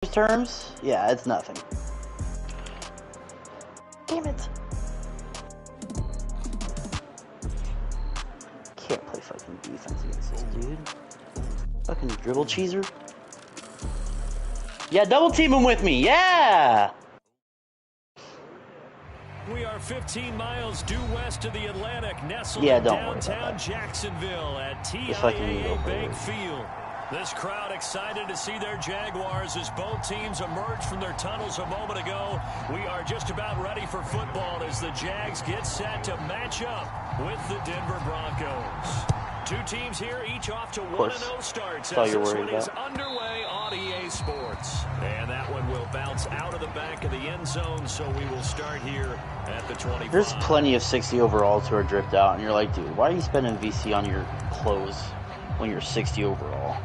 terms, yeah, it's nothing. Damn it. Can't play fucking defense against this dude. Fucking dribble cheeser. Yeah, double team him with me, yeah! We are 15 miles due west of the Atlantic, nestled in downtown Jacksonville at TIAA Bank Field. This crowd excited to see their Jaguars as both teams emerge from their tunnels a moment ago. We are just about ready for football as the Jags get set to match up with the Denver Broncos. Two teams here, each off to 1-0 starts as this one is underway on EA Sports. And that one will bounce out of the back of the end zone, so we will start here at the 25. There's plenty of 60 overalls who are dripped out, and you're like, dude, why are you spending VC on your clothes when you're 60 overall?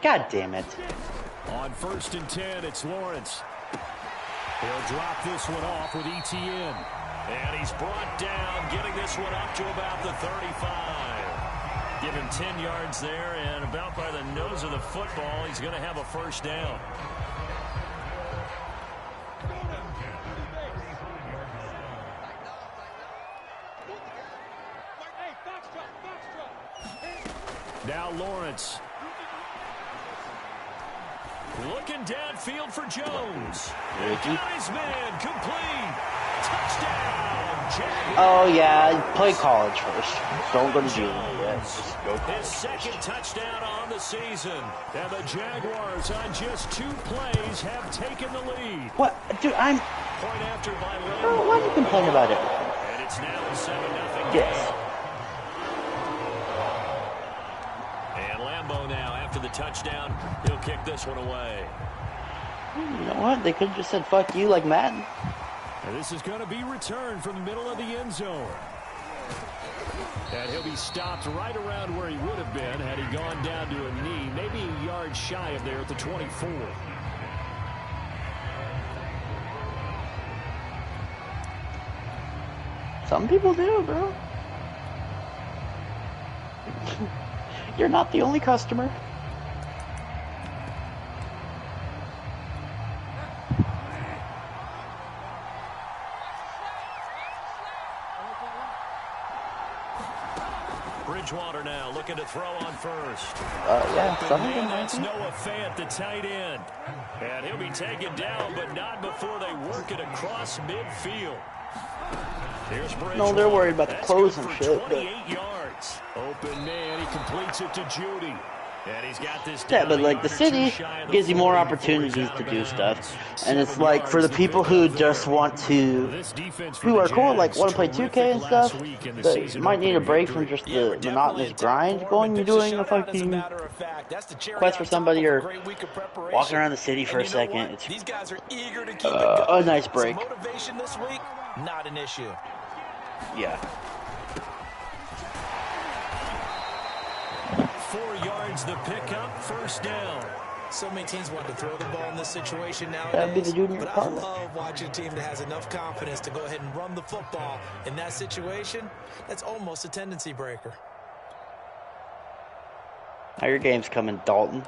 God damn it. On 1st and 10, it's Lawrence. He'll drop this one off with ETN. And he's brought down, getting this one up to about the 35. Give him 10 yards there, and about by the nose of the football, he's going to have a first down. Now Lawrence. Looking downfield for Jones. Got his man, complete. Touchdown, Jaguars. Oh, yeah, play college first. Don't go to junior yet. Just go college. His second touchdown on the season. And the Jaguars, on just 2 plays, have taken the lead. What? Dude, I'm... Point after by Lambo. Oh, why do you complain about it? And it's now a 7-0 Yes. And Lambo now, after the touchdown, he'll kick this one away. You know what? They could have just said, fuck you, like Madden. And this is going to be returned from the middle of the end zone. And he'll be stopped right around where he would have been had he gone down to a knee, maybe a yard shy of there at the 24. Some people do, bro. You're not the only customer. Bridgewater now looking to throw on first. Yeah, and that's Noah Fant, the tight end. And he'll be taken down, but not before they work it across midfield. Here's Bridgewater. No, they're worried about the clothes and shit. 28 yards. Open man, he completes it to Judy. And he's got this yeah, but like the city gives you more opportunities to do stuff, and it's like for the people who just want to, who are cool, like want to play 2K and stuff, that might need a break from just the monotonous grind going and doing a fucking quest for somebody or walking around the city for a second. It's a nice break. Motivation this week, not an issue. Yeah. 4 yards the pickup, first down. So many teams want to throw the ball in this situation nowadays. That'd be the junior but partner. I love watching a team that has enough confidence to go ahead and run the football. In that situation, that's almost a tendency breaker. How your game's coming, Dalton?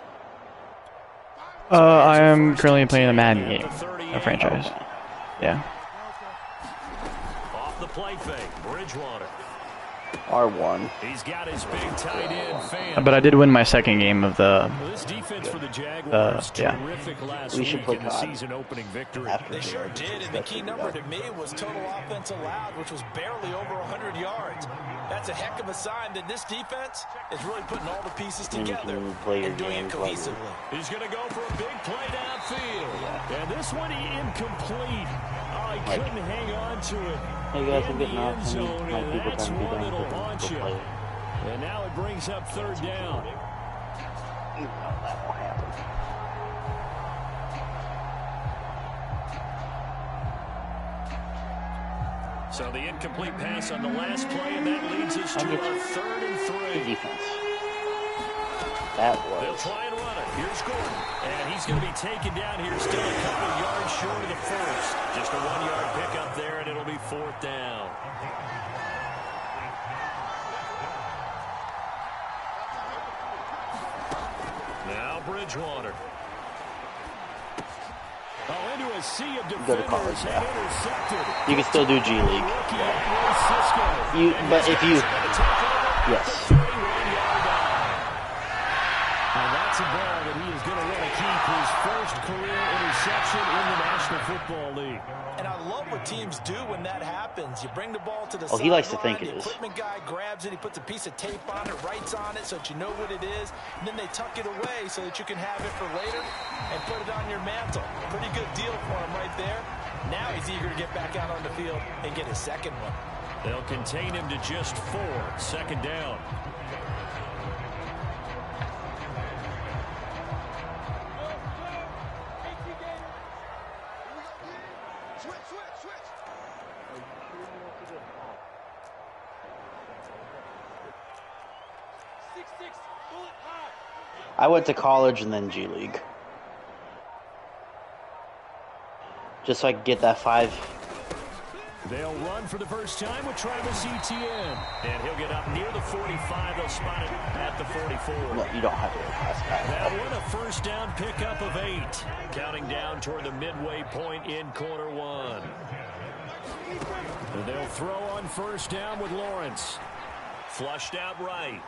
I am currently playing a Madden game, a franchise. Yeah. Off the play fake, Bridgewater. R1. He's got his big tight end fan. But I did win my second game of the. This defense for the Jaguars, yeah. terrific last We should week play in the COD season-opening victory. They sure did, and the key number to me was total offense allowed, which was barely over 100 yards. That's a heck of a sign that this defense is really putting all the pieces together and doing it cohesively. He's going to go for a big play downfield. And this one incomplete. Oh, he couldn't hang on to it. Hey guys, I'm getting off. Zone, My and people that's trying to be one done that'll with it. launch you. And now it brings up third down. You know that won't happen. So the incomplete pass on the last play, and that leads us to our 3rd and 3. Good defense. That They'll was. try and run it. Here's Gordon. And he's going to be taken down here, still a couple yards short of the first. Just a 1-yard pickup there, and it'll be 4th down. Now Bridgewater. Oh, into a sea of defenders. Go to college, yeah. Intercepted. You can still do G League. Yeah. But if you, yes. And that's a ball that he is going to want to keep, his first career interception in the National Football League. And I love what teams do when that happens. You bring the ball to the he likes to think the it is. equipment guy grabs it, he puts a piece of tape on it, writes on it so that you know what it is, and then they tuck it away so that you can have it for later and put it on your mantle. Pretty good deal for him right there. Now he's eager to get back out on the field and get his second one. They'll contain him to just 4. 2nd down. I went to college and then G League. Just so I could get that 5. They'll run for the first time with Travis Etienne. And he'll get up near the 45. They'll spot it at the 44. No, you don't have to pass that. That one a first down pickup of 8. Counting down toward the midway point in quarter 1. And they'll throw on first down with Lawrence. Flushed out right.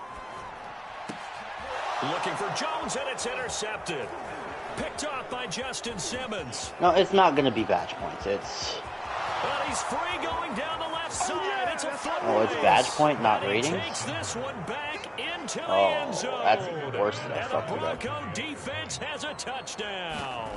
Looking for Jones, and it's intercepted. Picked off by Justin Simmons. No, it's not going to be badge points. It's. Well, he's free going down the left side. It's a foot Oh, it's race. badge point, not And ratings? he takes this one back into the Oh, end zone. that's even worse than I And fucked the it up. Bronco defense has a touchdown.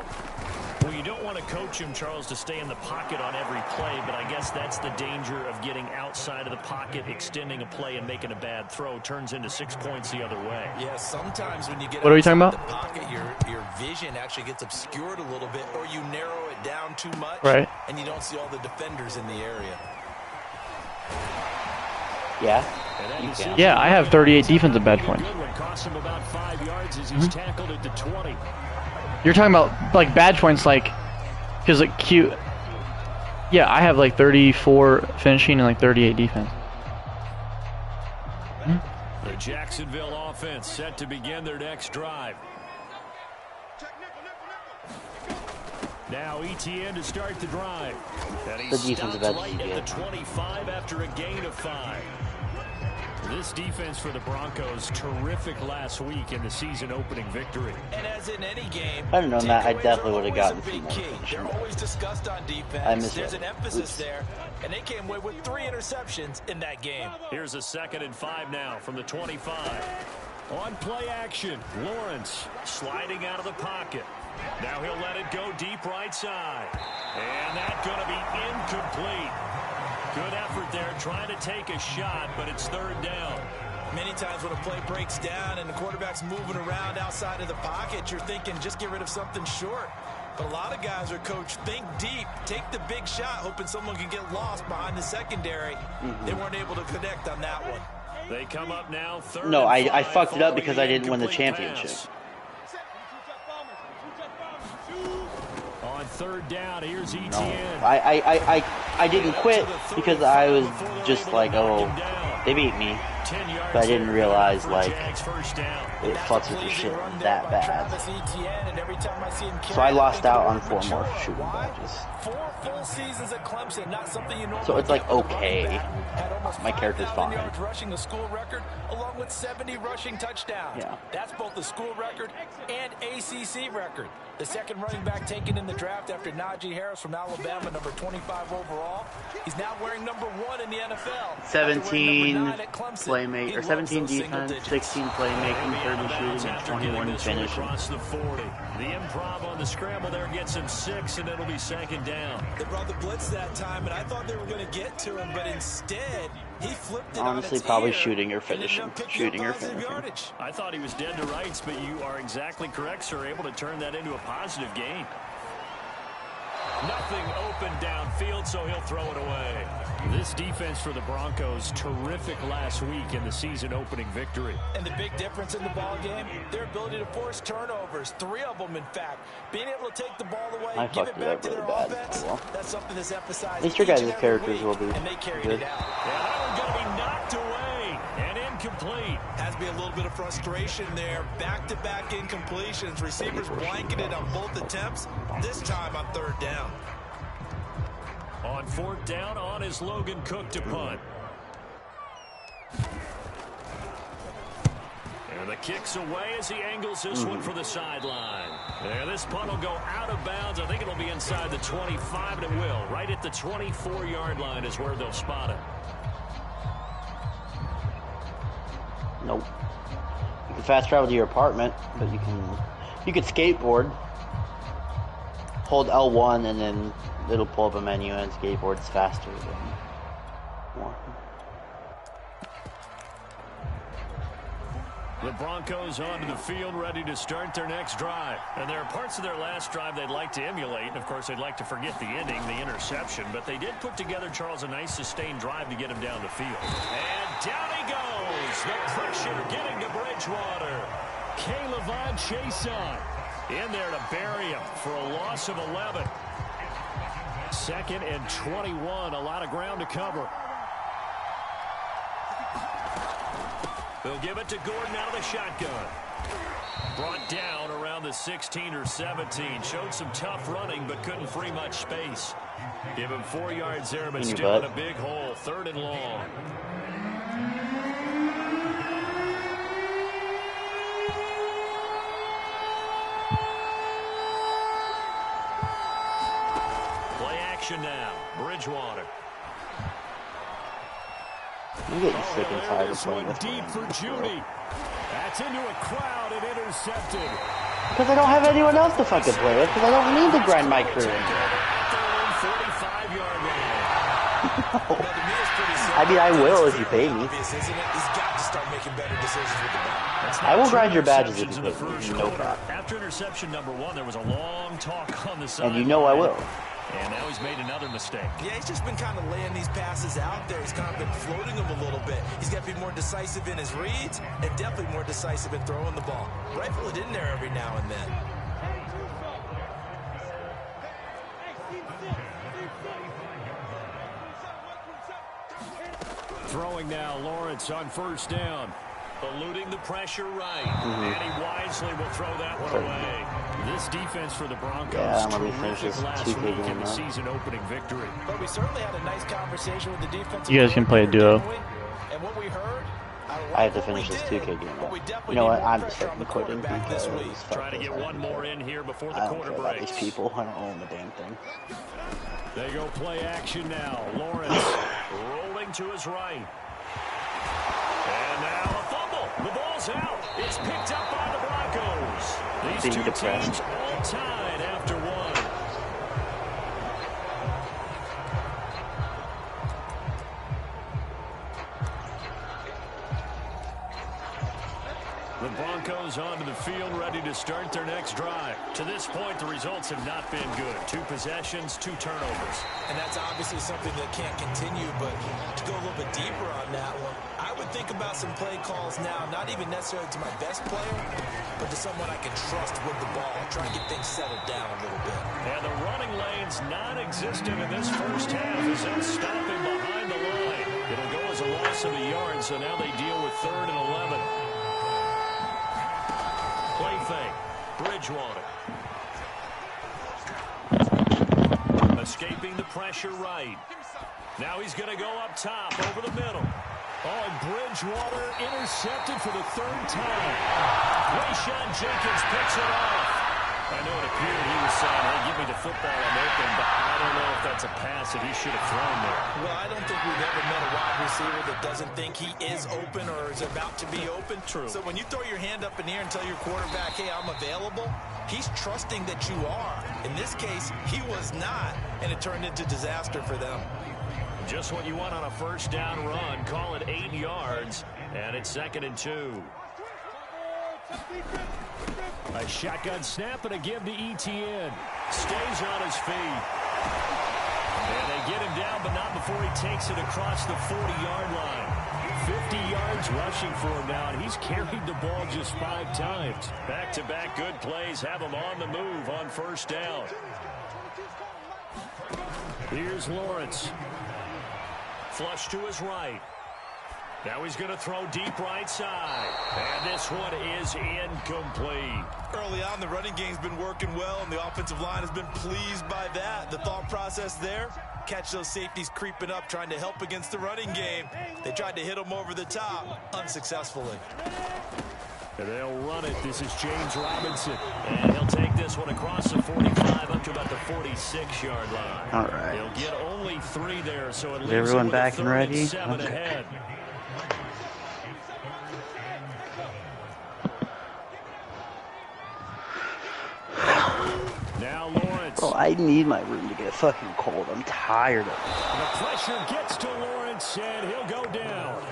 Well, you don't want to coach him, Charles, to stay in the pocket on every play, but I guess that's the danger of getting outside of the pocket, extending a play, and making a bad throw. Turns into 6 points the other way. Yeah, sometimes when you get What are we talking about? the pocket, your vision actually gets obscured a little bit, or you narrow it down too much, Right. and you don't see all the defenders in the area. Yeah, you can. Yeah, I have 38 defensive badge points. Cost him about 5 yards as he's tackled it to 20. You're talking about like badge points, like because like cute. Yeah, I have like 34 finishing and like 38 defense. The Jacksonville offense set to begin their next drive. Now Etienne to start the drive. And he The defensive stops edge is right at good. the 25 after a gain of 5. This defense for the Broncos, terrific last week in the season-opening victory. And as in any game, If I'd have known that, I takeaways definitely are would have always gotten a big some more key. finishing. They're always discussed on defense. I missed There's it. an emphasis Oops. there, and they came away with 3 interceptions in that game. Here's a 2nd and 5 now from the 25. On play action, Lawrence sliding out of the pocket. Now he'll let it go deep right side. And that's going to be incomplete. Good effort there, trying to take a shot, but it's 3rd down. Many times when a play breaks down and the quarterback's moving around outside of the pocket, you're thinking just get rid of something short. But a lot of guys are coached, think deep, take the big shot, hoping someone can get lost behind the secondary. They weren't able to connect on that one. They come up now 3rd No, and I 5 fucked it up following because I didn't win the incomplete championship. pass. On 3rd down, here's No, Etienne. I didn't quit because I was just like, oh, they beat me. 10 yards But I didn't there realize, for like, Jags first down. it fucks with your shit that bad. Travis Etienne, and every time I see him So I lost out on think 4 more mature. shooting Why? badges. 4 full seasons at Clemson, not something you normally So it's like, get with a okay. running back. Had almost My character's 5,000 fine. yards rushing, the school record, along with 70 rushing touchdowns. Yeah. That's both the school record and ACC record. The second running back taken in the draft after Najee Harris from Alabama, number 25 overall. He's now wearing number 1 in the NFL. After wearing 17 number 9 at Clemson. playmate He or loves 17 those single defense, digits. 16 playmaking, 30 shooting, and 21 finishing. Across the 40. The improv on the scramble there gets him 6, and it'll be 2nd down. They brought the blitz that time, and I thought they were going to get to him, but instead, he flipped it Honestly, on its probably ear shooting or and ended finishing. up picking Shooting up or positive finishing. yardage. I thought he was dead to rights, but you are exactly correct, sir. Able to turn that into a positive gain. Nothing open downfield, so he'll throw it away. This defense for the Broncos, terrific last week in the season opening victory. And the big difference in the ball game, their ability to force turnovers, 3 of them in fact. Being able to take the ball away, give it back to their offense, that's something that's emphasized. At least your guys' characters will be and they carried good. it out. Yeah, that one's going to be knocked away and incomplete. Has to be a little bit of frustration there. Back-to-back incompletions. Receivers blanketed on both attempts, this time on 3rd down. On 4th down, on is Logan Cook to punt. And the kick's away as he angles this one for the sideline. Yeah, this punt will go out of bounds. I think it'll be inside the 25, and it will. Right at the 24-yard line is where they'll spot it. Nope. You can fast travel to your apartment, but you can skateboard. Hold L1 and then it'll pull up a menu and skateboard's faster than one. The Broncos onto the field, ready to start their next drive. And there are parts of their last drive they'd like to emulate. And, of course, they'd like to forget the ending, the interception. But they did put together, Charles, a nice sustained drive to get him down the field. And down he goes. The pressure getting to Bridgewater. K'Lavon Chason in there to bury him for a loss of 11. 2nd and 21. A lot of ground to cover. They'll give it to Gordon out of the shotgun. Brought down around the 16 or 17. Showed some tough running, but couldn't free much space. Give him 4 yards there, but still in a big hole. 3rd and long. Play action now. Bridgewater. I'm getting sick and tired of playing this deep for Judy. That's into a crowd and intercepted. Because I don't have anyone else to fucking play with, because I don't need to grind my career. 45-yard line. I mean, I will if you pay me. I will grind your badges if you pay me. You know that. After interception number 1, there was a long talk on the side. And you know I will. And now he's made another mistake. Yeah, he's just been kind of laying these passes out there. He's kind of been floating them a little bit. He's got to be more decisive in his reads and definitely more decisive in throwing the ball. Rifle it in there every now and then. Throwing now, Lawrence on 1st down. Eluding the pressure right. And he wisely will throw that one away. This defense for the Broncos, terrific last week in the season opening victory. But we certainly had a nice conversation with the defense. You guys can play a duo. And what we heard, I have to finish this 2K game. You know what? I'm just fucking quitting because trying to get one more in here before the I don't quarter care about breaks. these people. I don't own the damn thing. They go play action now. Lawrence rolling to his right. And now a fumble. The ball's out. It's picked up by the Broncos. These two teams all tied after one. The Broncos onto the field, ready to start their next drive. To this point, the results have not been good. 2 possessions, 2 turnovers. And that's obviously something that can't continue, but to go a little bit deeper on that one, I would think about some play calls now, not even necessarily to my best player, but to someone I can trust with the ball, try and get things settled down a little bit. And the running lane's non-existent in this first half as they'll stop him behind the line. It'll go as a loss of a yard, so now they deal with 3rd and 11. Play fake. Bridgewater. Escaping the pressure right. Now he's going to go up top over the middle. Oh, and Bridgewater intercepted for the 3rd time. Rayshawn Jenkins picks it off. I know it appeared he was saying, hey, give me the football, I'm open, but I don't know if that's a pass that he should have thrown there. Well, I don't think we've ever met a wide receiver that doesn't think he is open or is about to be open. True. So when you throw your hand up in the air and tell your quarterback, hey, I'm available, he's trusting that you are. In this case, he was not, and it turned into disaster for them. Just what you want on a 1st down run. Call it 8 yards, and it's 2nd and 2. A shotgun snap and a give to ETN. Stays on his feet. And they get him down, but not before he takes it across the 40-yard line. 50 yards rushing for him now, and he's carried the ball just 5 times. Back-to-back good plays have him on the move on first down. Here's Lawrence. Flush to his right. Now he's going to throw deep right side. And this one is incomplete. Early on, the running game's been working well, and the offensive line has been pleased by that. The thought process there, catch those safeties creeping up, trying to help against the running game. They tried to hit them over the top, unsuccessfully. And they'll run it. This is James Robinson. And he'll take this one across the 45 up to about the 46-yard line. All right. He'll get only 3 there, so it Is leaves everyone him with back a and 3rd ready? and 7 Okay. ahead. Now Lawrence. Bro, I need my room to get fucking cold. I'm tired of it. The pressure gets to Lawrence, and he'll go down.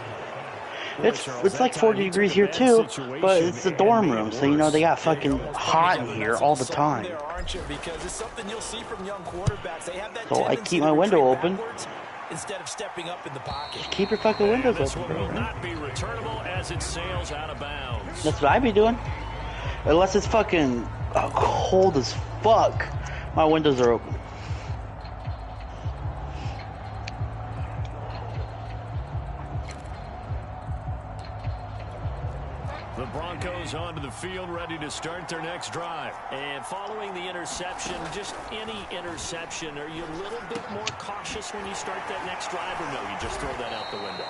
It's like 40 degrees here too, but it's the dorm room, so you know they got fucking hot in here all the time. So I keep my window open. Instead of stepping up in the pocket. Just keep your fucking windows This open, one will bro. not be returnable as it sails out of bounds. That's what I be doing. Unless it's fucking cold as fuck, my windows are open. The Broncos onto the field, ready to start their next drive. And following the interception, just any interception, are you a little bit more cautious when you start that next drive, or no, you just throw that out the window?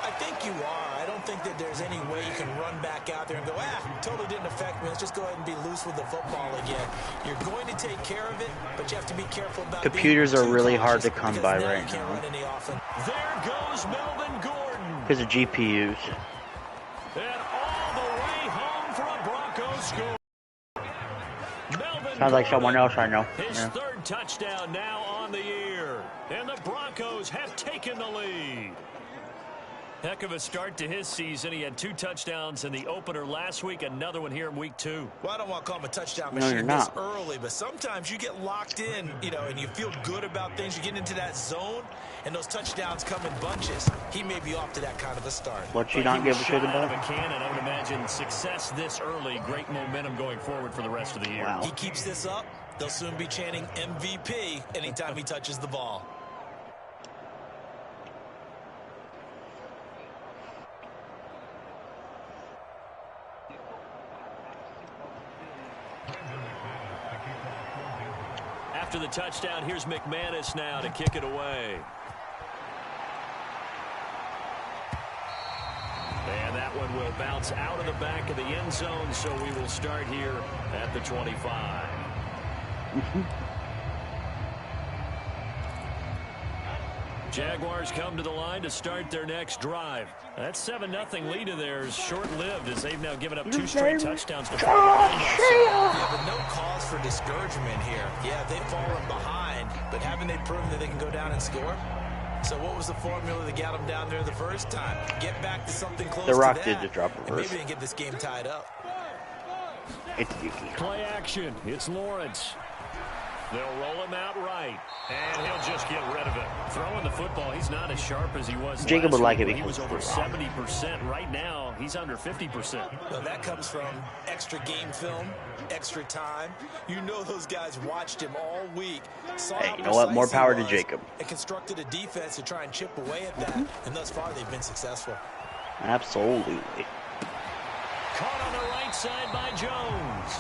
I think you are. I don't think that there's any way you can run back out there and go, totally didn't affect me. Let's just go ahead and be loose with the football again. You're going to take care of it, but you have to be careful about Computers being are too really hard cautious, to come because by now right you can't now. run any offense. There goes Melvin Gordon. Because of GPUs. And all the way home for a Broncos score. Melvin Sounds like someone Gordon, else I know. his Yeah. 3rd touchdown now on the year. And the Broncos have taken the lead. Heck of a start to his season. He had 2 touchdowns in the opener last week, another one here in week 2. Well, I don't want to call him a touchdown No, machine you're this not. early, but sometimes you get locked in, and you feel good about things. You get into that zone, and those touchdowns come in bunches. He may be off to that kind of a start. What you not give a shit Shot out of about? a cannon. I would imagine success this early. Great momentum going forward for the rest of the year. Wow. He keeps this up, they'll soon be chanting MVP anytime he touches the ball. After the touchdown, here's McManus now to kick it away. And that one will bounce out of the back of the end zone, so we will start here at the 25. Jaguars come to the line to start their next drive. That 7-0 lead of theirs short-lived as they've now given up 2 straight touchdowns to Yeah, but no cause for discouragement here. Yeah, they've fallen behind, but haven't they proven that they can go down and score? So what was the formula that got them down there the first time? Get back to something close The Rock to did that, the drop and reverse. maybe they can get this game tied up. It's Dukey. Play action. It's Lawrence. They'll roll him out right, and he'll just get rid of it. Throwing the football, he's not as sharp as he was Jacob last would like week it when he was because over it's 70%. Right now, he's under 50%. Well, that comes from extra game film, extra time. You know those guys watched him all week. Saw Hey, how you know what? More precise he power to was, Jacob. and constructed a defense to try and chip away at that. And thus far, they've been successful. Absolutely. Caught on the right side by Jones.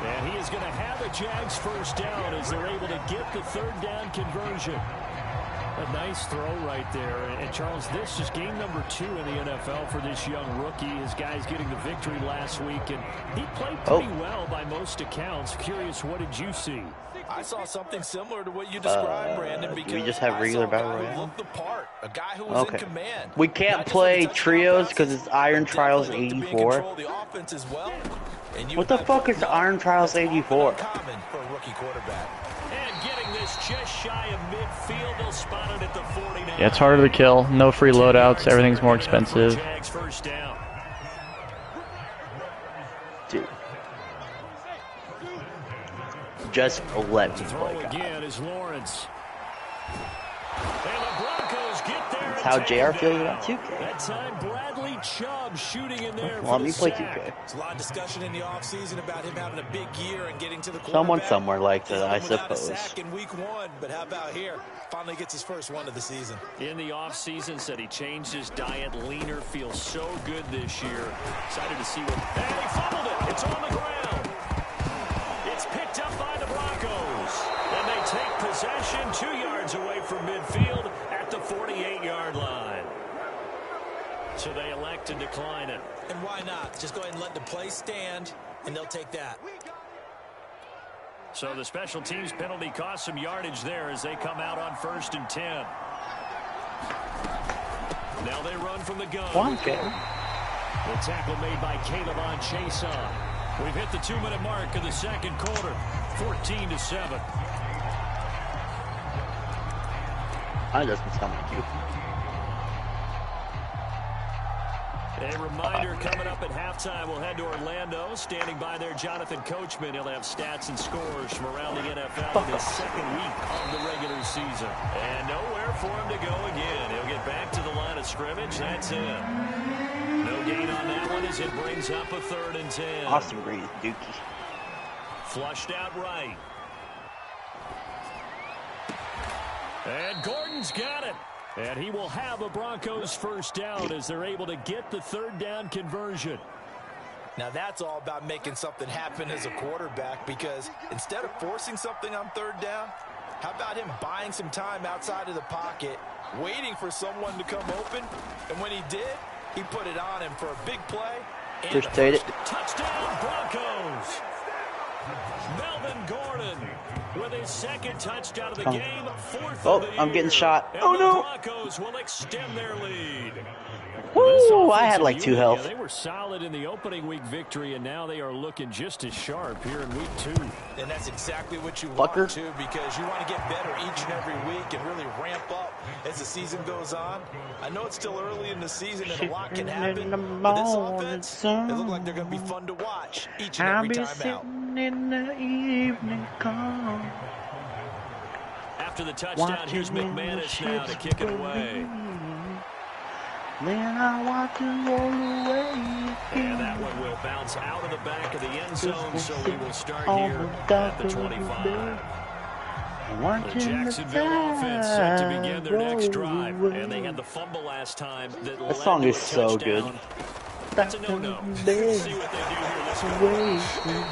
And he is going to have a Jags first down as they're able to get the 3rd down conversion. A nice throw right there. And Charles, this is game number 2 in the NFL for this young rookie. His guys getting the victory last week, and he played pretty well by most accounts. Curious, what did you see? I saw something similar to what you described, Brandon, because we just have regular I saw a battle guy who royale? looked the part, a guy who was in command. We can't Not just play in the touchdown trios because process, it's Iron but Trials definitely looked to be in 84. control of the offense as well. And you What the and I fuck both is know Iron Trials that's often 84? uncommon for a rookie quarterback. And getting this just shy of midfield, they'll spot it at the 49. Yeah, it's harder to kill. No free loadouts. Everything's more expensive. Jags first down. Dude. Just let me Throw play, God. again is Lawrence. And the Broncos get there. That's how JR feels about 2K. That time, Bradley Chubb shooting in there. Let me play 2K. There's a lot of discussion in the offseason about him having a big year and getting to the Someone somewhere likes it, I suppose. Sack in week 1, but how about here? Finally gets his first one of the season. In the offseason, said he changed his diet, leaner, feels so good this year. Excited to see what. And he fumbled it. It's on the ground. It's picked up by the Broncos. And they take possession 2 yards away from midfield at the 48-yard line. So they elect to decline it. And why not? Just go ahead and let the play stand, and they'll take that. So the special teams penalty cost some yardage there as they come out on 1st and 10. Now they run from the gun. Okay. The tackle made by Caleb on Chason. We've hit the 2-minute mark of the second quarter. 14-7. I doesn't sound like you. A reminder coming up at halftime. We'll head to Orlando. Standing by there, Jonathan Coachman. He'll have stats and scores from around the NFL in his second week of the regular season. And nowhere for him to go again. He'll get back to the line of scrimmage. That's it. No gain on that one as it brings up a 3rd and 10. Awesome breeze, Dukey. Flushed out right. And Gordon's got it. And he will have a Broncos first down as they're able to get the 3rd down conversion. Now that's all about making something happen as a quarterback, because instead of forcing something on 3rd down, how about him buying some time outside of the pocket, waiting for someone to come open, and when he did, he put it on him for a big play. And touchdown Broncos! Melvin Gordon with his 2nd touchdown of the game, 4th Oh, of the I'm getting year. shot. And Oh the no! Broncos will extend their lead. Woo! I had like 2 health. They were solid in the opening week victory, and now they are looking just as sharp here in week 2. And that's exactly what you want to, because you want to get better each and every week and really ramp up as the season goes on. I know it's still early in the season and a lot can happen, but this offense, they look like they're going to be fun to watch each and every time out. In the evening come. After the touchdown, here's McManus now to kick it away. Then I want to roll away. And that one will bounce out of the back of the end zone, so we will start here at the 25. The Jacksonville offense set to begin their next drive, and they had the fumble last time that led song to a is so touchdown. good. That's a no-no. Let's see what they do here this week.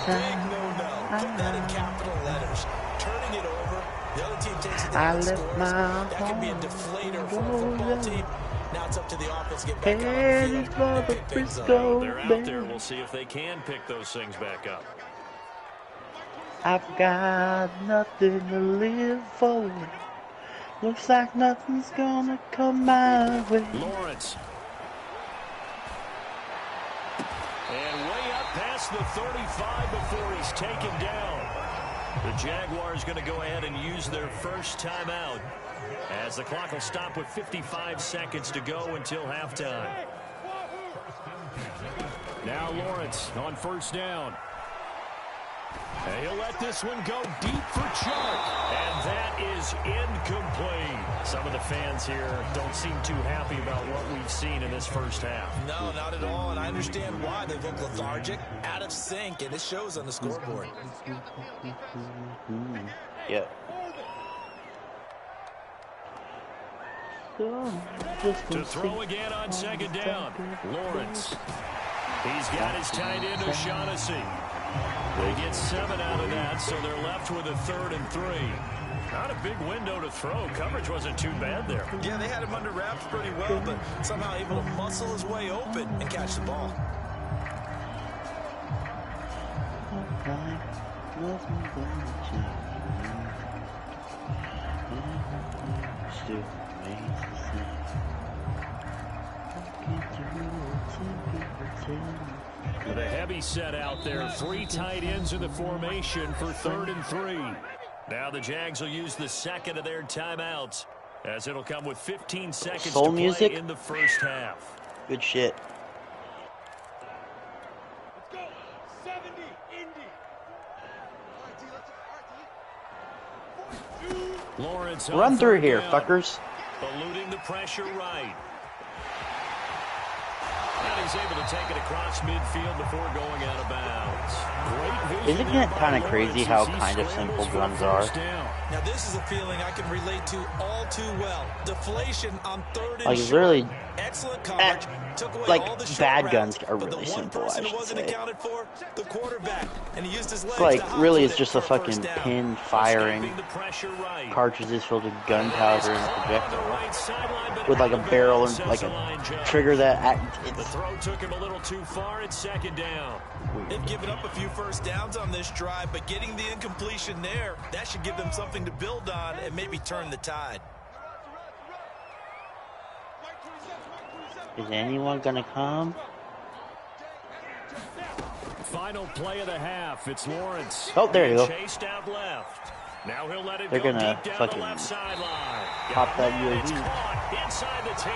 Big no-no. Put that in capital letters. Turning it over. The other team takes it down and scores. That can be a deflator for a football team. Now it's up to the offense to get back out on the field and pick things up. They're out there. We'll see if they can pick those things back up. I've got nothing to live for. Looks like nothing's gonna come my way. Lawrence. And way up past the 35 before he's taken down. The Jaguars going to go ahead and use their first timeout as the clock will stop with 55 seconds to go until halftime. Now Lawrence on 1st down. And he'll let this one go deep for Chuck. And that is incomplete. Some of the fans here don't seem too happy about what we've seen in this first half. No, not at all. And I understand why. They look lethargic, out of sync, and it shows on the scoreboard. Yeah. To throw again on 2nd down. Lawrence. He's got his tight end O'Shaughnessy. They get 7 out of that, so they're left with a 3rd and 3. Not a big window to throw. Coverage wasn't too bad there. Yeah, they had him under wraps pretty well, but somehow able to muscle his way open and catch the ball. With a heavy set out there, 3 tight ends in the formation for 3rd and 3. Now the Jags will use the 2nd of their timeouts, as it'll come with 15 seconds Soul to play music in the first half. Good shit. Let's go. 70, Indy. 42. Lawrence Run through here, fuckers. Eluding the pressure right. And he's able to take it across midfield before going out of bounds. Isn't it kind of crazy how kind of simple guns are? Now this is a feeling I can relate to all too well. Deflation on third and Like, short. really, Excellent coverage. Took away like, all the short bad routes, guns are but really the one simple, I person who should wasn't say. accounted for, the quarterback, and he used his legs It's like, to really, hustle it's it just a for fucking first down. pin firing Escaping the pressure right. cartridges filled with gunpowder and projectile. Right sideline, but With like a out of barrel bounds, and like says a the line judge. trigger that The it's throw took him a little too far. It's second down. They've given up a few first downs on this drive, but getting the incompletion there, that should give them something to build on and maybe turn the tide. Is anyone gonna come? Final play of the half. It's Lawrence. Oh, there you go. Chased out left. Now he'll let it They're go gonna deep down fucking the left sideline. pop that It's UAV. caught inside the 10.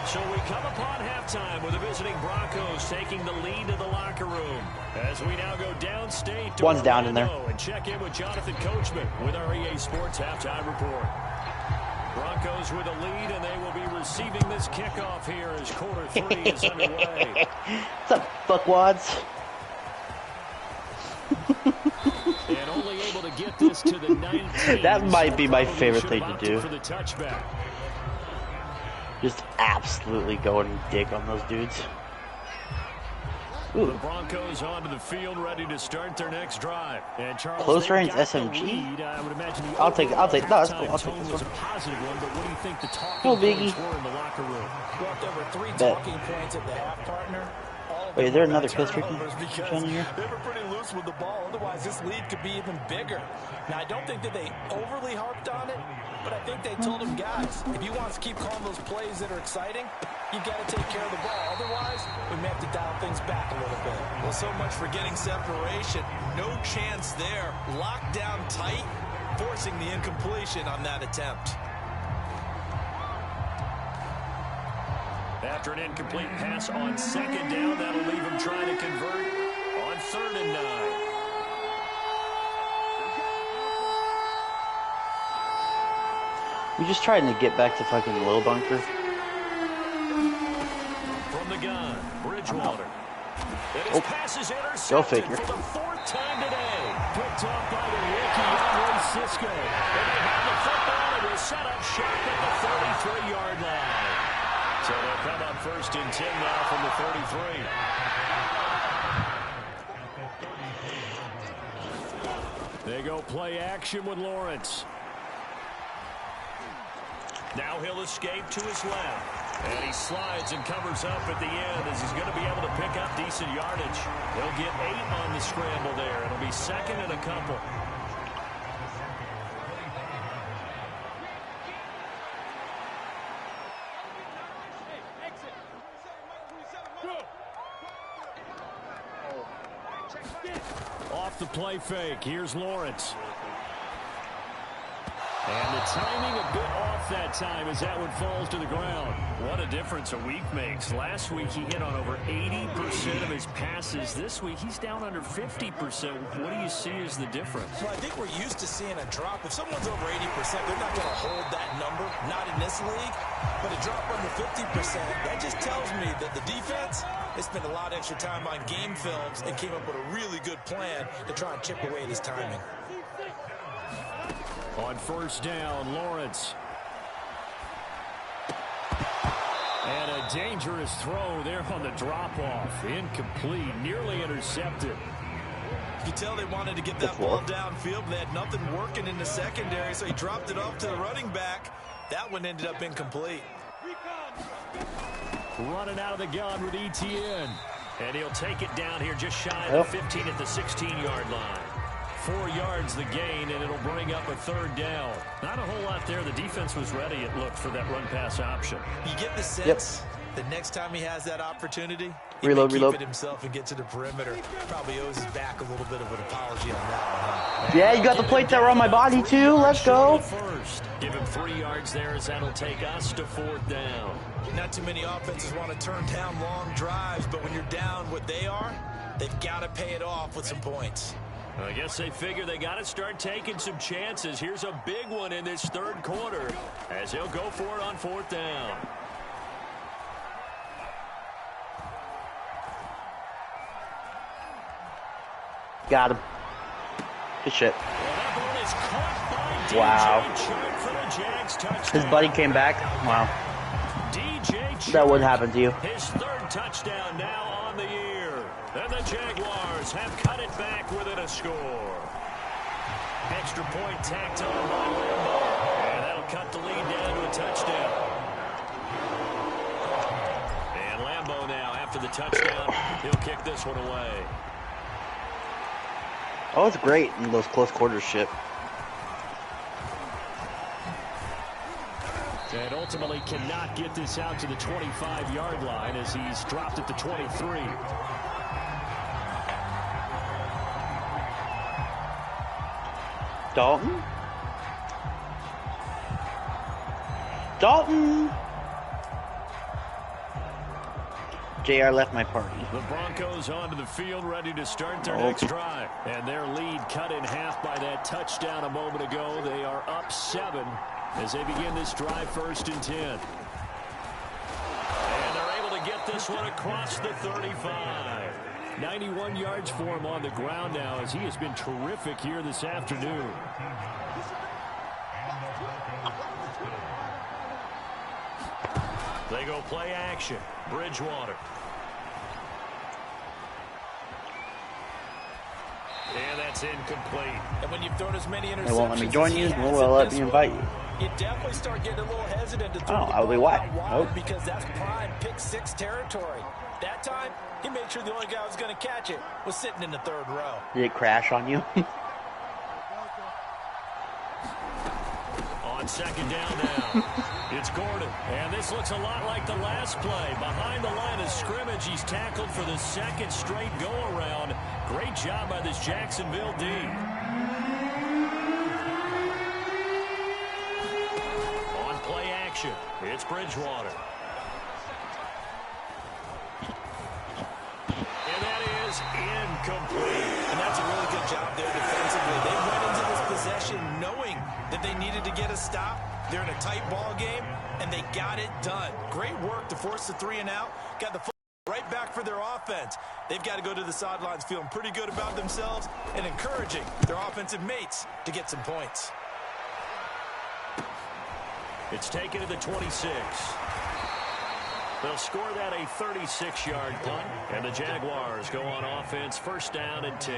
So we come upon halftime with the visiting Broncos taking the lead to the locker room. As we now go downstate to One's down in there. Orlando and check in with Jonathan Coachman with our EA Sports halftime report. Broncos with a lead, and they will be receiving this kickoff here as quarter 3 is underway. What's up, fuckwads? And only able to get this to the 19. That might be my Probably favorite should thing have to do. opted for the touchback. Just absolutely going dick on those dudes. The Ooh, Broncos onto the field, ready to start their next drive. And Charles, close they've range got the SMG. lead. I would imagine the I'll take. No, that's cool. halftime I'll take tone this was a one. positive one, but what do you think the talking No points biggie. were in the locker room? Brought over 3 Bet. talking points at the half, partner. All of Wait, is them there were another about Costa Rican turnovers because fan in here? They were pretty loose with the ball. Otherwise, this lead could be even bigger. Now, I don't think that they overly harped on it, but I think they told him, guys, if you want us to keep calling those plays that are exciting, you got to take care of the ball. Otherwise, we may have to dial things back a little bit. Well, so much for getting separation. No chance there. Locked down tight, forcing the incompletion on that attempt. After an incomplete pass on second down, that'll leave him trying to convert on 3rd and 9. We just trying to get back to fucking low bunker. From the gun, Bridgewater. And his Oh. pass is intercepted Go figure. for the 4th time today. Picked up by the rookie, Andre Cisco. And they have the football and will set up shop at the 33-yard line. So they'll come up 1st and 10 now from the 33. They go play action with Lawrence. Now he'll escape to his left. And he slides and covers up at the end as he's going to be able to pick up decent yardage. He'll get 8 on the scramble there. It'll be 2nd and a couple. Off the play fake. Here's Lawrence. And the timing a bit off that time as that one falls to the ground. What a difference a week makes. Last week he hit on over 80% of his passes. This week he's down under 50%. What do you see as the difference? Well, I think we're used to seeing a drop. If someone's over 80%, they're not going to hold that number, not in this league. But a drop under 50%, that just tells me that the defense, they spent a lot of extra time on game films and came up with a really good plan to try and chip away at his timing. On 1st down, Lawrence. And a dangerous throw there on the drop-off. Incomplete, nearly intercepted. You can tell they wanted to get that ball downfield, but they had nothing working in the secondary, so he dropped it off to the running back. That one ended up incomplete. Running out of the gun with ETN. And he'll take it down here just shy of the 15 at the 16-yard line. 4 yards the gain, and it'll bring up a 3rd down. Not a whole lot there. The defense was ready, it looked, for that run-pass option. You get the sense that next time he has that opportunity, he Reload, may keep reload. it himself and get to the perimeter. Probably owes his back a little bit of an apology on that one, huh? Yeah, you got the plates that were on my body too. Let's go. First. Give him 3 yards there as that'll take us to 4th down. Not too many offenses want to turn down long drives, but when you're down what they are, they've got to pay it off with some points. I guess they figure they got to start taking some chances. Here's a big one in this third quarter as he'll go for it on 4th down. Got him. Good shit. Well, that ball is caught by Wow. DJ for the Jags touchdown. His buddy came back. Wow. DJ That would happen to you. His 3rd touchdown now on the year. And the Jaguars have cut it back within a score. Extra point tacked on by Lambo. And that'll cut the lead down to a touchdown. And Lambo now, after the touchdown, he'll kick this one away. Oh, it's great in those close quarters shit. And ultimately cannot get this out to the 25-yard line as he's dropped at the 23. Dalton? Dalton! JR left my party. The Broncos onto the field, ready to start their next drive. And their lead cut in half by that touchdown a moment ago. They are up 7 as they begin this drive, 1st and 10. And they're able to get this one across the 35. 91 yards for him on the ground now as he has been terrific here this afternoon. They go play action. Bridgewater. And that's incomplete. And when you've thrown as many interceptions, They won't let me join you, nor will let me invite you. You definitely start getting a little hesitant to throw Oh, the I'll be ball why. out wide Nope. because that's prime pick-6 territory. That time, he made sure the only guy who was going to catch it was sitting in the 3rd row. Did it crash on you? On 2nd down now, it's Gordon. And this looks a lot like the last play. Behind the line of scrimmage, he's tackled for the 2nd straight go-around. Great job by this Jacksonville D. On play action, it's Bridgewater. And that is incomplete. And that's a really good job there defensively. They went into this possession knowing that they needed to get a stop. They're in a tight ball game, and they got it done. Great work to force the 3 and out. Got the right back for their offense. They've got to go to the sidelines feeling pretty good about themselves and encouraging their offensive mates to get some points. It's taken to the 26. They'll score that a 36-yard punt, and the Jaguars go on offense, 1st down and 10.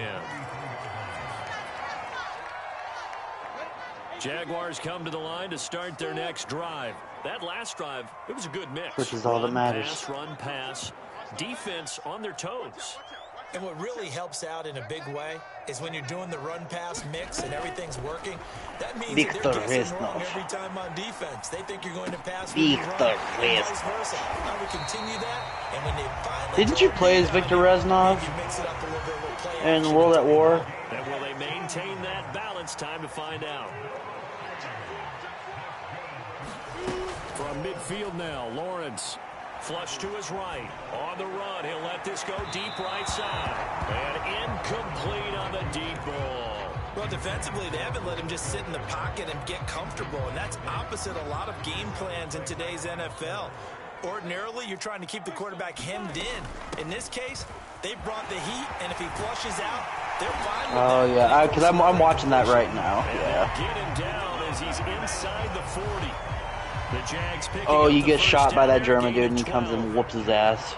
Jaguars come to the line to start their next drive. That last drive, it was a good mix. Which is all that matters. Run, pass, defense on their toes. And what really helps out in a big way is when you're doing the run-pass mix and everything's working. That means that they're guessing wrong every time on defense. They think you're going to pass when you run, and vice versa. Now we continue that, and when they finally Didn't you play as Victor Reznov in World at War? And will they maintain that balance? Time to find out. From midfield now, Lawrence. Flush to his right. On the run, he'll let this go deep right side. And incomplete on the deep ball. Well, defensively, they haven't let him just sit in the pocket and get comfortable, and that's opposite a lot of game plans in today's NFL. Ordinarily, you're trying to keep the quarterback hemmed in. In this case, they brought the heat, and if he flushes out, they're fine with that. Oh, yeah, because I'm watching that right now. Yeah. Get him down as he's inside the 40. The Jags picking Oh, up you the get first shot by down, that German dude and he comes and whoops his ass.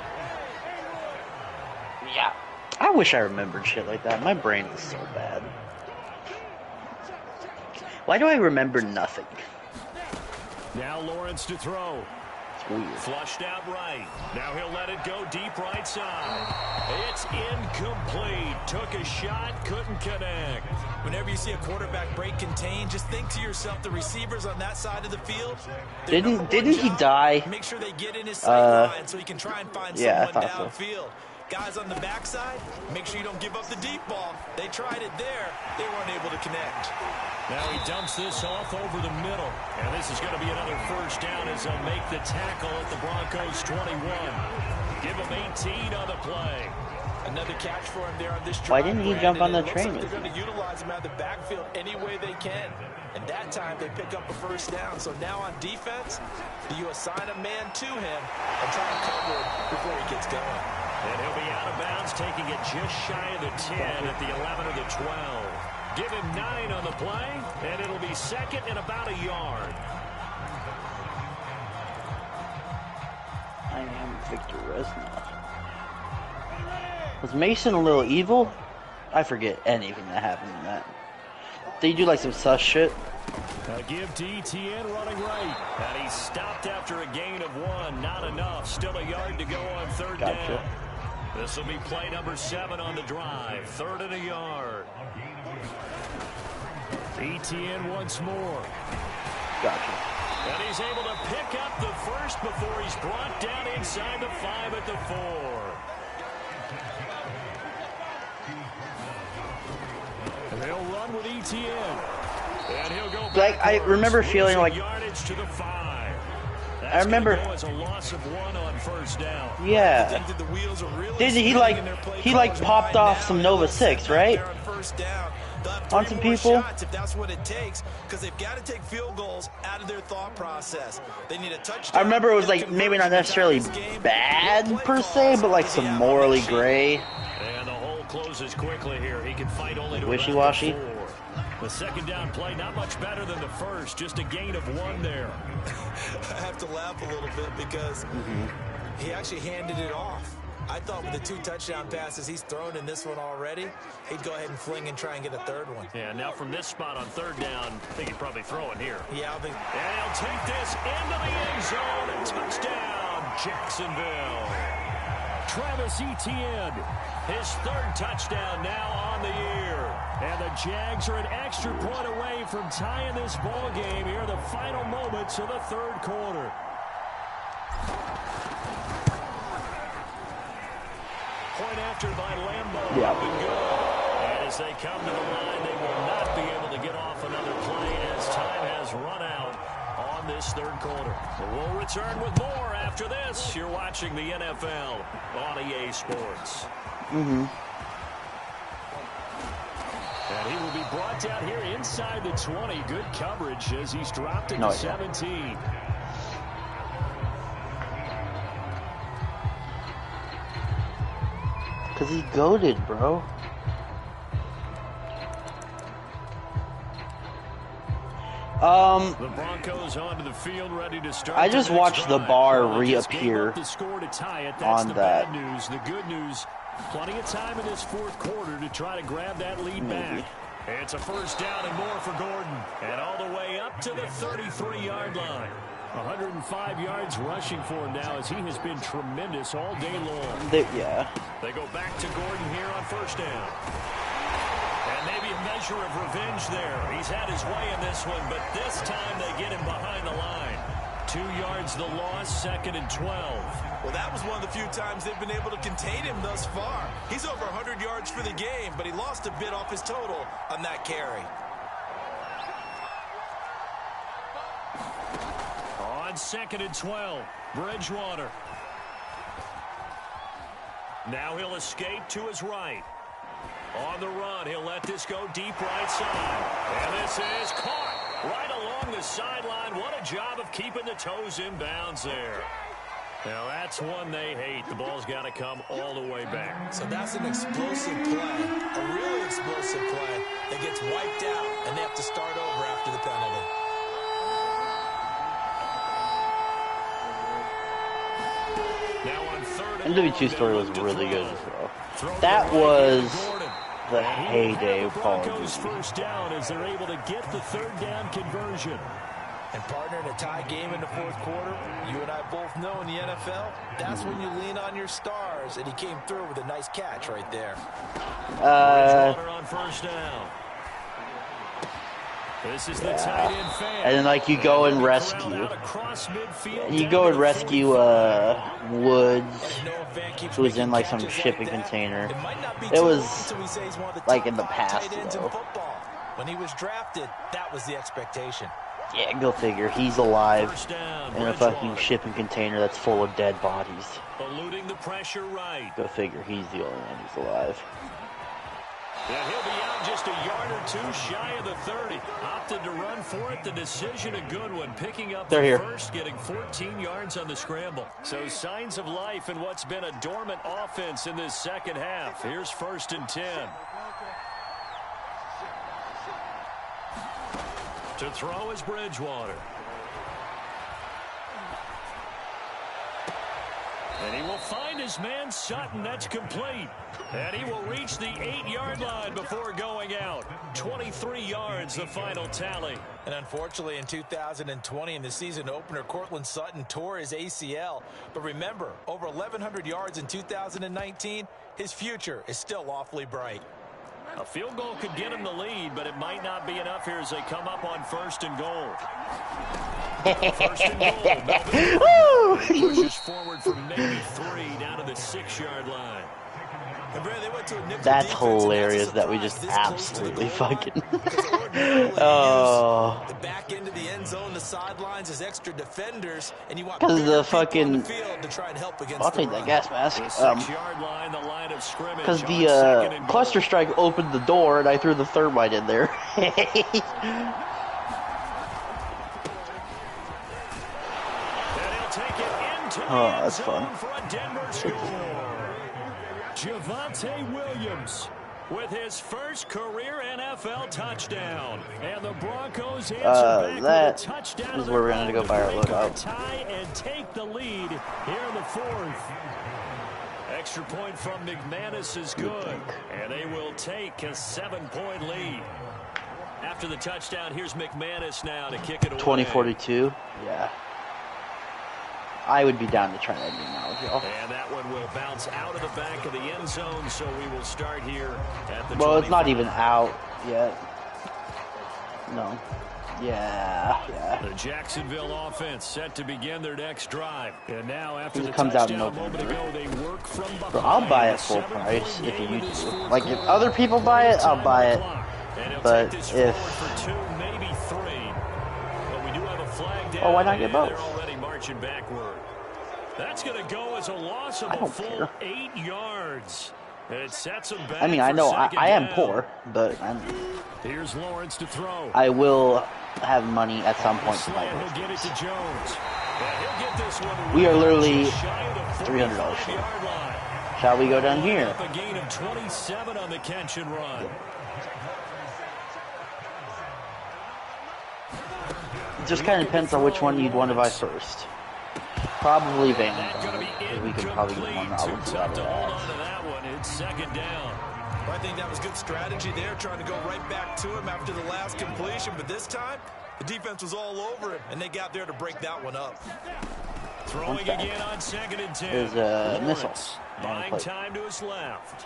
Yeah. I wish I remembered shit like that. My brain is so bad. Why do I remember nothing? Now Lawrence to throw. It's weird. Flushed out right. Now he'll let it go deep right side. It's incomplete. Took a shot, couldn't connect. Whenever you see a quarterback break contain, just think to yourself, the receivers on that side of the field. Didn't he die? Make sure they get in his sight line so he can try and find someone so. downfield. Guys on the backside, make sure you don't give up the deep ball. They tried it there. They weren't able to connect. Now he dumps this off over the middle. And this is going to be another first down as they'll make the tackle at the Broncos 21. Give them 18 on the play. Another catch for him there on this drive. Why didn't he jump on the train? They're going to utilize him out of the backfield any way they can. And that time they pick up a first down. So now on defense, do you assign a man to him and try to cover him before he gets going? And he'll be out of bounds, taking it just shy of the 10 at the 11 or the 12. Give him 9 on the play, and it'll be second and about a yard. I am Victor Resnick. Was Mason a little evil? I forget anything that happened in that. Did he do like some sus shit? Give to ETN running right. And he stopped after a gain of 1. Not enough. Still a yard to go on third down. This will be play number 7 on the drive. 3rd and a yard. ETN once more. Gotcha. And he's able to pick up the first before he's brought down inside the 5 at the 4. And they'll run with ETN. And he'll go like, I remember feeling like... Yardage to the 5. That's I remember... As a loss of 1 on first down. Yeah. Did he like popped off some Nova 6, right? On some people. If that's what it takes, because they've got to take field goals out of their thought process. They need a touchdown. I remember it was like maybe not necessarily bad per se, but like some morally gray. And the hole closes quickly here. He can fight only to wishy-washy. The second down play, not much better than the first. Just a gain of 1 there. I have to laugh a little bit because he actually handed it off. I thought with the 2 touchdown passes he's thrown in this one already, he'd go ahead and fling and try and get a 3rd one. Yeah, now from this spot on 3rd down, I think he'd probably throw it here. Yeah, I think. And he'll take this into the end zone and touchdown, Jacksonville. Travis Etienne, his 3rd touchdown now on the year. And the Jags are an extra point away from tying this ball game here in the final moments of the 3rd quarter. Point after by Lambeau. Yeah. And as they come to the line, they will not be able to get off another play as time has run out on this 3rd quarter. So we'll return with more after this. You're watching the NFL on EA Sports. And he will be brought down here inside the 20. Good coverage as he's dropped it to 17. Because he's goated, bro. The Broncos onto the field, ready to start. I just watched the bar reappear on on that. Bad news. The good news, plenty of time in this 4th quarter to try to grab that lead back. It's a first down and more for Gordon. And all the way up to the 33-yard line. 105 yards rushing for him now as he has been tremendous all day long. They go back to Gordon here on first down. And maybe a measure of revenge there. He's had his way in this one, but this time they get him behind the line. 2 yards the loss, 2nd and 12. Well, that was one of the few times they've been able to contain him thus far. He's over 100 yards for the game, but he lost a bit off his total on that carry. On 2nd and 12, Bridgewater. Now he'll escape to his right. On the run, he'll let this go deep right side. And this is caught right along the sideline. What a job of keeping the toes in bounds there. Now that's one they hate. The ball's got to come all the way back. So that's an explosive play, a really explosive play that gets wiped out, and they have to start over after the penalty. NW2 story was really good as well. That was the heyday of Call of Duty. First down as they're able to get the 3rd down conversion. And partner, in a tie game in the 4th quarter, you and I both know in the NFL, that's when you lean on your stars, and he came through with a nice catch right there. On first down. This is the tight end fan. And then like you go and rescue. You go and rescue Woods, who's in like some shipping container. It was like in the past though. When he was drafted, that was the expectation. Yeah, go figure. He's alive First down, in a fucking shipping container that's full of dead bodies. eluding the pressure right. Go figure. He's the only one who's alive. And he'll be out just a yard or two shy of the 30. Opted to run for it. The decision a good one. Picking up the first, getting 14 yards on the scramble. So signs of life in what's been a dormant offense in this second half. Here's 1st and 10. To throw is Bridgewater. And he will find his man Sutton. That's complete. And he will reach the 8-yard line before going out. 23 yards, the final tally. And unfortunately, in 2020, in the season opener, Cortland Sutton tore his ACL. But remember, over 1,100 yards in 2019, his future is still awfully bright. A field goal could get him the lead, but it might not be enough here as they come up on 1st and goal. 1st and goal. Melvin pushes forward from maybe 3 down to the 6-yard line. That's hilarious that we just absolutely fucking. Oh. The back end of the end zone, the sidelines as extra defenders, and you want because the fucking. to try and help against I'll take that gas mask. Because the cluster strike opened the door and I threw the thermite in there. Oh, that's fun. Javonte Williams with his first career NFL touchdown. And the Broncos answer back with a touchdown. This is where we're going to go by our loadout. Tie and take the lead here in the 4th. Extra point from McManus is good. And they will take a 7-point lead. After the touchdown, here's McManus now to kick it away. 2042? Yeah. I would be down to try that game now, y'all. And that one will bounce out of the back of the end zone, so we will start here at the 25. It's not even out yet. No. Yeah. The Jacksonville offense set to begin their next drive. And now after the comes out in touchdown moment ago, they work from behind. Bro, I'll buy it full price if you do. Like, if other people buy it, I'll buy it. But if... maybe 3. But we do have a flag down. Oh, why not get both? They're already marching backward. That's going to go as a loss of a full 8 yards. It sets them back. I mean, I know I am poor, but here's Lawrence to throw. I will have money at some point. He'll get it to Jones. He'll get this one. We are literally $300 short. Shall we go down here? A gain of 27 on the catch and run. It just kind of depends on which one you'd want to buy first. Probably Van. We could probably get one out of that one. It's 2nd down. Well, I think that was good strategy there, trying to go right back to him after the last completion. But this time, the defense was all over him, and they got there to break that one up. Throwing again on 2nd and 10. There's a missile. Buying time to his left.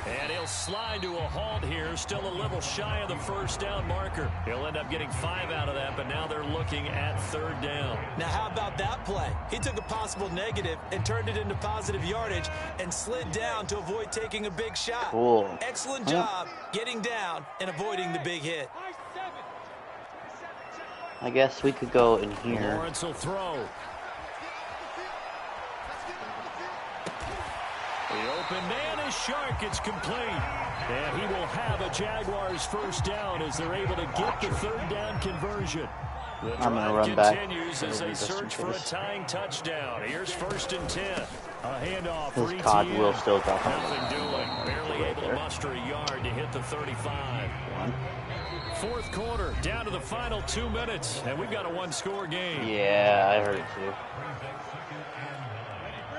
And he'll slide to a halt here, still a little shy of the 1st down marker. He'll end up getting 5 out of that, but now they're looking at 3rd down. Now, how about that play? He took a possible negative and turned it into positive yardage and slid down to avoid taking a big shot. Cool. Excellent job getting down and avoiding the big hit. I guess we could go in here. Lawrence will throw. The open man is Shark. It's complete. And he will have a Jaguars 1st down as they're able to get the 3rd down conversion. The drive continues as they search for a tying touchdown. Here's 1st and 10. A handoff for His cod will still drop. Nothing doing. Barely able to muster a yard to hit the 35. 4th quarter, down to the final 2 minutes, and we've got a 1-score game. Yeah, I heard it too.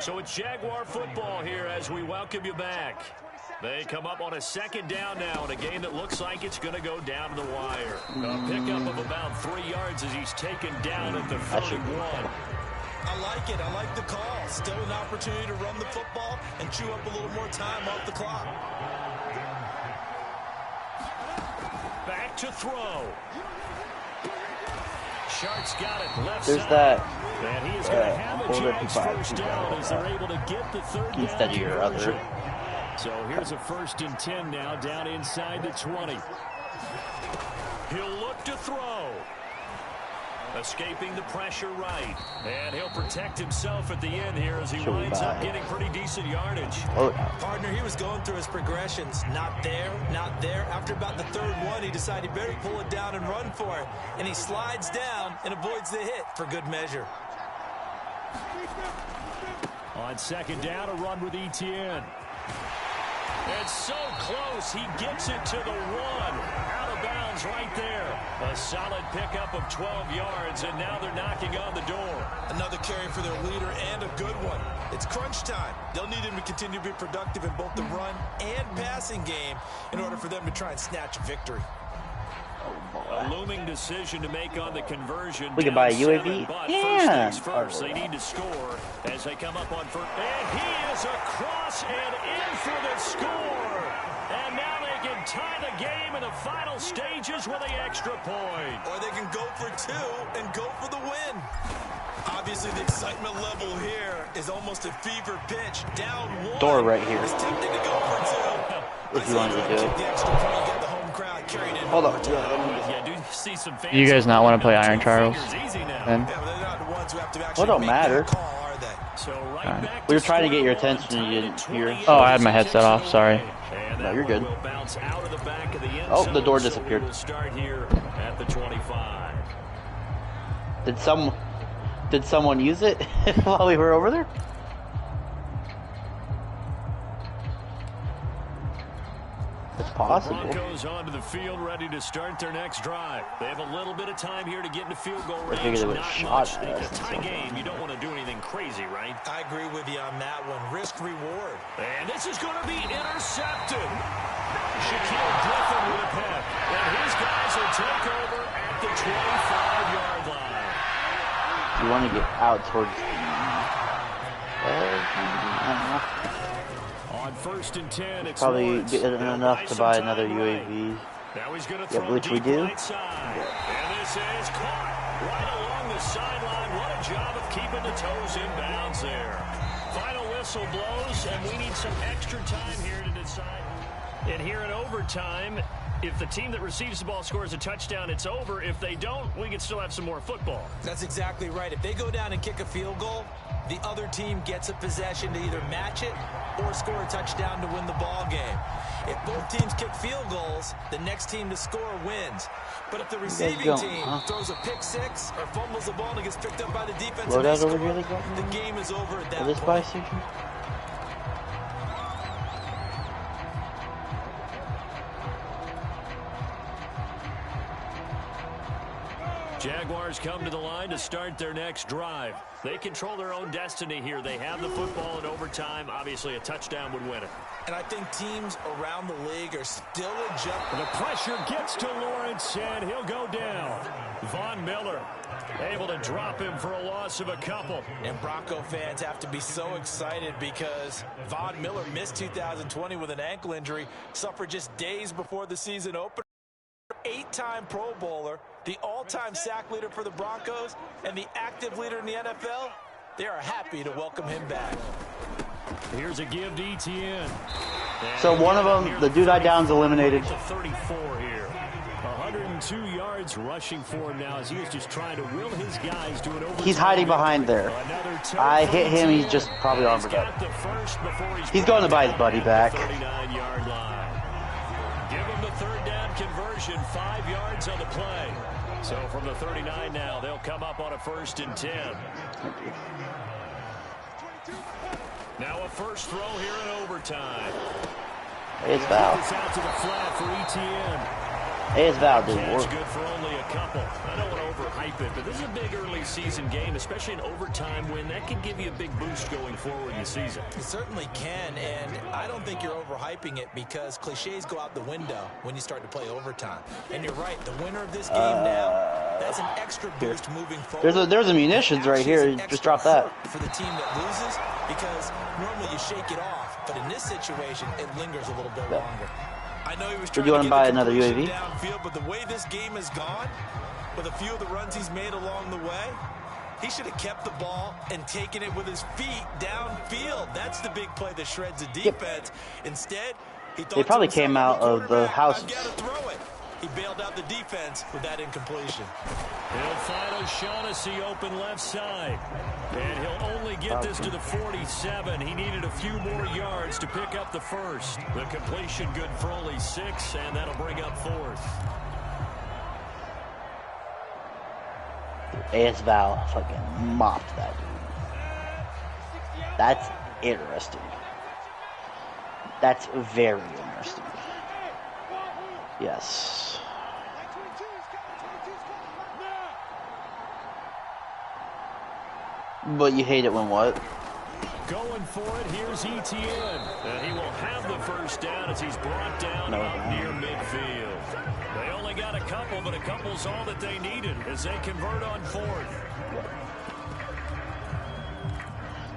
So it's Jaguar football here as we welcome you back. They come up on a 2nd down now in a game that looks like it's going to go down to the wire. A pickup of about 3 yards as he's taken down at the 31. I like it. I like the call. Still an opportunity to run the football and chew up a little more time off the clock. Back to throw. Shark's got it left There's side. that. And he is going to have a Jags 1st down as they're able to get the 3rd down instead of your other. So here's a 1st and 10 now, down inside the 20. He'll look to throw. Escaping the pressure right. And he'll protect himself at the end here as he winds up getting pretty decent yardage. Partner, he was going through his progressions. Not there, not there. After about the third one, he decided he better pull it down and run for it. And he slides down and avoids the hit for good measure. On second down, a run with Etienne. It's so close. He gets it to the one. Out of bounds right there. A solid pickup of 12 yards, and now they're knocking on the door. Another carry for their leader and a good one. It's crunch time. They'll need him to continue to be productive in both the run and passing game in order for them to try and snatch a victory. A looming decision to make on the conversion. We can buy a UAV. Yeah. First, they need to score as they come up on first. And he is across and in for the score. And now they can tie the game in the final stages with the extra point. Or they can go for two and go for the win. Obviously, the excitement level here is almost a fever pitch. Down one. Door right here. It's tempting to go for two. If you wanted to do it. The extra point, get the home crowd carried in. Hold up. Do you guys not want to play Iron Charles? Then? Well, it don't matter. We were trying to get your attention and you didn't hear. Oh, I had my headset off. Sorry. No, you're good. Oh, the door disappeared. Did someone use it while we were over there? It's possible. Broncos onto the field, ready to start their next drive. They have a little bit of time here to get into field goal range. I figured it was shot at us. A tie game, you don't want to do anything crazy, right? I agree with you on that one. Risk reward. And this is going to be intercepted. Shaquille Griffin with a pick. And his guys will take over at the 25-yard line. You want to get out towards the... On first and 10, it's probably getting enough to buy another UAV. Yeah, which we do. And this is caught right along the sideline. What a job of keeping the toes in bounds there. Final whistle blows, and we need some extra time here to decide. And here in overtime, if the team that receives the ball scores a touchdown, it's over. If they don't, we can still have some more football. That's exactly right. If they go down and kick a field goal, the other team gets a possession to either match it or score a touchdown to win the ball game. If both teams kick field goals, the next team to score wins. But if the receiving team throws a pick six or fumbles the ball and gets picked up by the defense, and they score, the game is over at that point. Buy station? Jaguars come to the line to start their next drive. They control their own destiny here. They have the football in overtime. Obviously, a touchdown would win it. And I think teams around the league are still adjusting. The pressure gets to Lawrence, and he'll go down. Von Miller able to drop him for a loss of a couple. And Bronco fans have to be so excited because Von Miller missed 2020 with an ankle injury, suffered just days before the season opened. 8-time Pro Bowler, the all-time sack leader for the Broncos, and the active leader in the NFL. They are happy to welcome him back. Here's a give to Etienne. So one of them, the dude I down's eliminated. 34 here. 102 yards rushing for him now as he is just trying to will his guys to an overtime. He's hiding behind there. I hit him, he's just probably armored up. He's going to buy his buddy back. 39-yard line. Give him the third down conversion, 5 yards on the play. So from the 39 now, they'll come up on a 1st and 10. Now a first throw here in overtime. It's Val. It's out to the flat for Etienne. It's Val, didn't work. Good for only a couple. I don't want to overhype it, but this is a big early season game, especially an overtime win. That can give you a big boost going forward in the season. It certainly can, and I don't think you're overhyping it because cliches go out the window when you start to play overtime. And you're right, the winner of this game now, that's an extra boost moving forward. There's a munitions right here. Just drop that. For the team that loses, because normally you shake it off, but in this situation, it lingers a little bit longer. I know he was trying to buy another UAV? Downfield, but the way this game has gone, with a few of the runs he's made along the way, he should have kept the ball and taken it with his feet downfield. That's the big play that shreds the defense. Instead, he thought they probably came out of the house. He bailed out the defense with that incompletion. He'll find O'Shaughnessy open left side. And he'll only get this to the 47. He needed a few more yards to pick up the first. The completion good for only 6, and that'll bring up 4th. AS Val fucking mopped that dude. That's interesting. That's very interesting. Yes. But you hate it when what? Going for it, here's Etienne. And he will have the first down as he's brought down near midfield. They only got a couple, but a couple's all that they needed as they convert on 4th.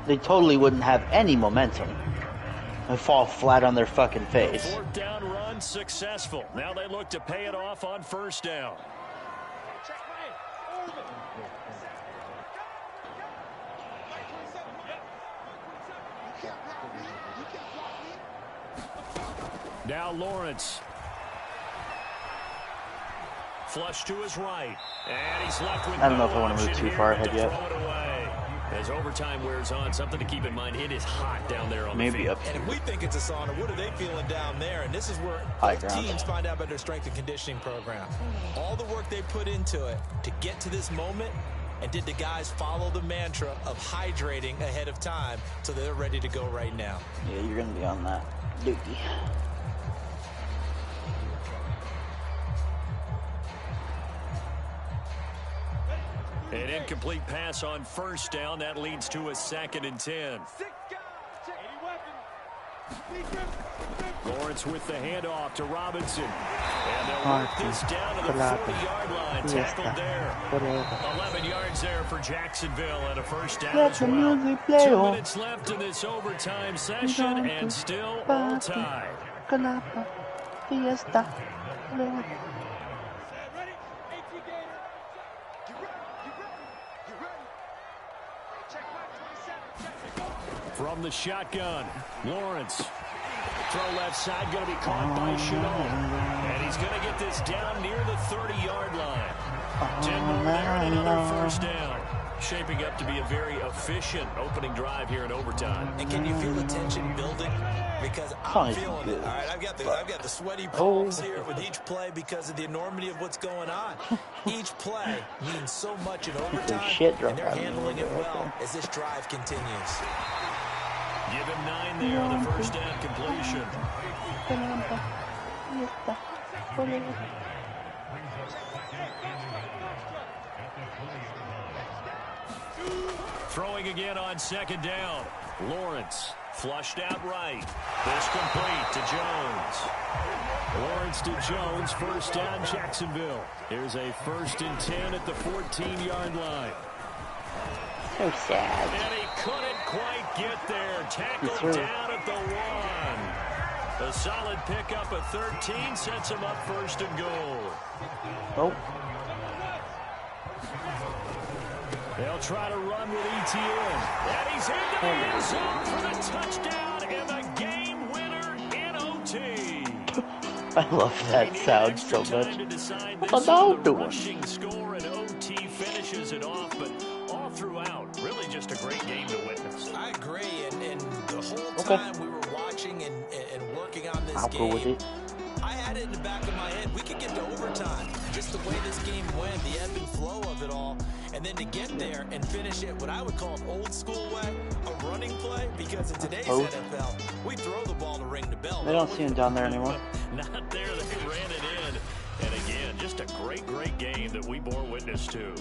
They totally wouldn't have any momentum and fall flat on their fucking face. The 4th down run successful. Now they look to pay it off on 1st down. Now Lawrence. Flush to his right. And he's left with I don't know if I want to move too far ahead yet. As overtime wears on, something to keep in mind, it is hot down there on the field. Up. And if we think it's a sauna, what are they feeling down there? And this is where teams find out about their strength and conditioning program. All the work they put into it to get to this moment, and did the guys follow the mantra of hydrating ahead of time so they're ready to go right now? Yeah, you're going to be on that. Dukey. An incomplete pass on 1st down. That leads to a 2nd and 10. Lawrence with the handoff to Robinson. And they'll work this down to the 40-yard line. Tackled there. 11 yards there for Jacksonville and a first down as well. 2 minutes left in this overtime session and still all tied. From the shotgun, Lawrence. Throw left side, going to be caught by Chenault. And he's going to get this down near the 30-yard line. 10 more there and another first down. Shaping up to be a very efficient opening drive here in overtime. And can you feel the tension building? Because I'm feeling it. All right, I've got the sweaty palms here with each play because of the enormity of what's going on. Each play means so much in overtime, and they're handling it well as this drive continues. Give him 9 there on the first down completion. Throwing again on 2nd down. Lawrence flushed out right. This complete to Jones. Lawrence to Jones. First down, Jacksonville. Here's a 1st and 10 at the 14-yard line. So sad. And he couldn't quite get there. Tackled down at the 1. A solid pickup at 13 sets him up 1st and goal. Oh. They'll try to run with Etienne. And he's into the end zone for the touchdown and the game winner in OT. I love that sound so much. What's the rushing score and OT finishes it off, but all throughout, really just a great game to witness. I agree, and the whole time we were watching and working on this game, go with it. I had it in the back of my head. We could get to overtime. Just the way this game went, the ebb and flow of it all. And then to get there and finish it what I would call an old school way, a running play, because in today's NFL, we throw the ball to ring the bell. They don't see him down there anymore. Not there. They ran it in. And again, just a great, great game that we bore witness to.